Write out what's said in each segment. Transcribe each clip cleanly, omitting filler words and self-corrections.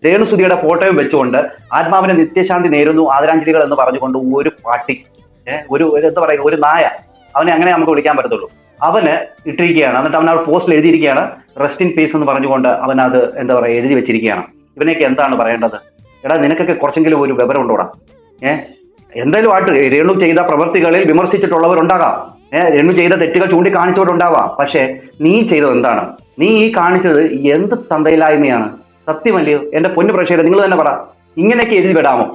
രേണുസുതിയുടെ ഫോട്ടോയും വെച്ചുകൊണ്ട് ആത്മാവിനെ നിത്യശാന്തി നേരുന്നു ആദരാഞ്ജലികൾ എന്ന് പറഞ്ഞുകൊണ്ട് ഒരു പാട്ടി എന്താ പറയുക ഒരു നായ, അവനെ അങ്ങനെ നമുക്ക് വിളിക്കാൻ പറ്റത്തുള്ളൂ, അവന് ഇട്ടിരിക്കുകയാണ്. എന്നിട്ട് അവൻ ആ പോസ്റ്റിൽ എഴുതിയിരിക്കുകയാണ് റെസ്റ്റ് ഇൻ പീസ് എന്ന് പറഞ്ഞുകൊണ്ട് അവൻ അത് എന്താ പറയുക എഴുതി വെച്ചിരിക്കുകയാണ്. ഇവനെയൊക്കെ എന്താണ് പറയേണ്ടത്? എടാ നിനക്കൊക്കെ കുറച്ചെങ്കിലും ഒരു വിവരം ഉണ്ടോടാ? എന്തായാലും ആട്ട് രേണു ചെയ്ത പ്രവൃത്തികളിൽ വിമർശിച്ചിട്ടുള്ളവരുണ്ടാകാം, രേണു ചെയ്ത തെറ്റുകൾ ചൂണ്ടിക്കാണിച്ചവരുണ്ടാവാം. പക്ഷെ നീ ചെയ്തത് എന്താണ്? നീ ഈ കാണിച്ചത് എന്ത് തന്തയില്ലായ്മയാണ്? സത്യമല്ലയോ എന്റെ പൊന്നു പ്രേക്ഷകരെ, നിങ്ങൾ തന്നെ പറ, ഇങ്ങനെയൊക്കെ എഴുതി വിടാമോ?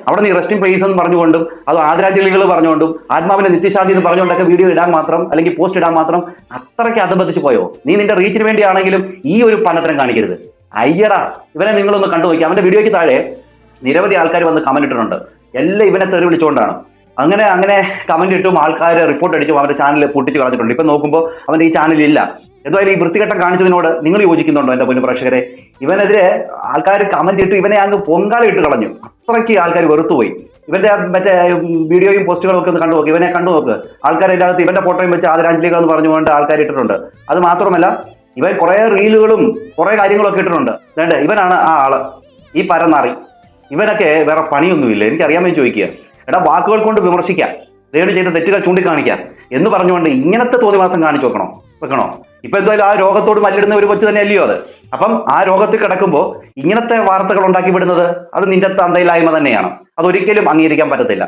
അവിടെ നീ റെസ്റ്റിംഗ് പ്ലേസ് എന്ന് പറഞ്ഞുകൊണ്ടും അത് ആദരാഞ്ജലികൾ പറഞ്ഞുകൊണ്ടും ആത്മാവിന്റെ നിത്യശാന്തി എന്ന് പറഞ്ഞുകൊണ്ടൊക്കെ വീഡിയോ ഇടാൻ മാത്രം അല്ലെങ്കിൽ പോസ്റ്റ് ഇടാൻ മാത്രം അത്രയ്ക്ക് അധപതിച്ച് പോയോ? നീ നിന്റെ റീച്ചിന് വേണ്ടിയാണെങ്കിലും ഈ ഒരു പനത്തരം കാണിക്കരുത്. അയ്യടാ, ഇവനെ നിങ്ങളൊന്ന് കണ്ടു നോക്കി. അവന്റെ വീഡിയോയ്ക്ക് താഴെ നിരവധി ആൾക്കാർ വന്ന് കമന്റ് ഇട്ടിട്ടുണ്ട്. എല്ലാം ഇവനെ തെറി വിളിച്ചുകൊണ്ടാണ്. അങ്ങനെ കമന്റ് ഇട്ടും ആൾക്കാർ റിപ്പോർട്ട് അടിച്ചും അവന്റെ ചാനൽ പൊട്ടിച്ച് കളഞ്ഞിട്ടുണ്ട്. ഇപ്പൊ നോക്കുമ്പോൾ അവന്റെ ഈ ചാനലില്ല. എന്തായാലും ഈ വൃത്തികെട്ടം കാണിച്ചതിനോട് നിങ്ങൾ യോജിക്കുന്നുണ്ടോ എന്റെ പൊന്നു പ്രേക്ഷകരെ? ഇവനെതിരെ ആൾക്കാർ കമന്റ് ഇട്ട് ഇവനെ അങ്ങ് പൊങ്കാല ഇട്ട് കളഞ്ഞു. അത്രയ്ക്ക് ആൾക്കാർ വെറുത്തുപോയി. ഇവന്റെ മറ്റേ വീഡിയോയും പോസ്റ്റുകളും ഒക്കെ ഒന്ന് കണ്ടു നോക്ക്, ഇവനെ കണ്ടു നോക്ക്. ആൾക്കാരുടെ അകത്ത് ഇവന്റെ ഫോട്ടോയും വെച്ച് ആദരാഞ്ജലികൾ എന്ന് പറഞ്ഞുകൊണ്ട് ആൾക്കാർ ഇട്ടിട്ടുണ്ട്. അത് മാത്രമല്ല ഇവൻ കുറെ റീലുകളും കുറെ കാര്യങ്ങളൊക്കെ ഇട്ടിട്ടുണ്ട്. വേണ്ടേ, ഇവനാണ് ആ ആള്, ഈ പരനാറി. ഇവനൊക്കെ വേറെ പണിയൊന്നുമില്ല. എനിക്കറിയാൻ വേണ്ടി ചോദിക്കുക. എടാ, വാക്കുകൾ കൊണ്ട് വിമർശിക്കാം, രേണു ചെയ്ത തെറ്റുകൾ ചൂണ്ടിക്കാണിക്കാം എന്ന് പറഞ്ഞുകൊണ്ട് ഇങ്ങനത്തെ തോന്നിവാസം കാണിച്ചു വെക്കണോ? ഇപ്പൊ എന്തായാലും ആ രോഗത്തോട് മല്ലിടുന്ന ഒരു കൊച്ചു തന്നെ അല്ലയോ അത്? അപ്പം ആ രോഗത്തിൽ കിടക്കുമ്പോൾ ഇങ്ങനത്തെ വാർത്തകൾ ഉണ്ടാക്കി വിടുന്നത് അത് നിന്റെ തന്തയില്ലായ്മ തന്നെയാണ്. അതൊരിക്കലും അംഗീകരിക്കാൻ പറ്റത്തില്ല.